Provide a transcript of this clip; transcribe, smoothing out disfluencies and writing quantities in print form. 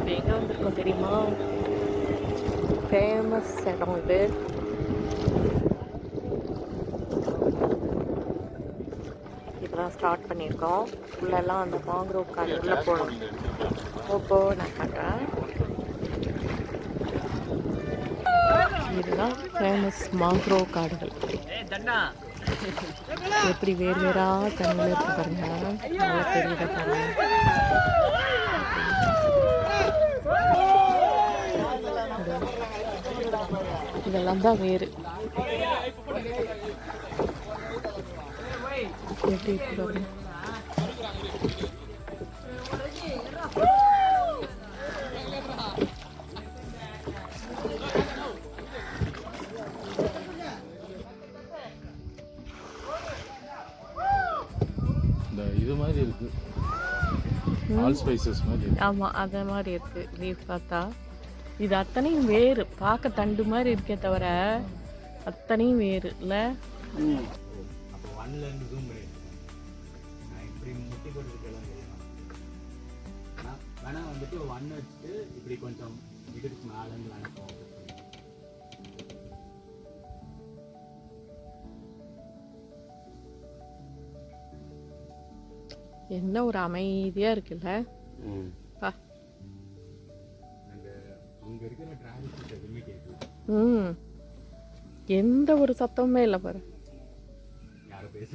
இப்போ எங்கே வந்திருக்கோம் தெரியுமா? ஃபேமஸ் இடம் இது. இப்போதான் ஸ்டார்ட் பண்ணியிருக்கோம். உள்ளெல்லாம் அந்த மாங்க்ரோவ் காடு உள்ளே போகணும். ஓப்போ நான் பண்ணுறேன். இதுதான் ஃபேமஸ் மாங்க்ரோவ் காடுகள். எப்படி வேறு வேறா தண்ணியில் இருக்கு பாருங்க. நல்லா தெரியுத பாருங்க. இதெல்லாம் தான் வேறு. எப்படி இருக்கு பாருங்க. இது மாதிரி இருக்கு. ஆல் ஸ்பைசஸ் மாதிரி. ஆமாம், அதே மாதிரி இருக்கு. லீஃப் பார்த்தா இது அத்தனையும் வேறு. பார்க்க தண்டு மாதிரி இருக்கே தவிர அத்தனையும் வேறு இல்லை. வந்துட்டு ஒன் வச்சுட்டு இப்படி கொஞ்சம் இதுக்கு மேலேருந்து நினைப்போம். என்ன ஒரு அமைதியா இருக்குல்ல. எந்த ஒரு சத்தமுமே இல்லை பாரு. யாரும் பேச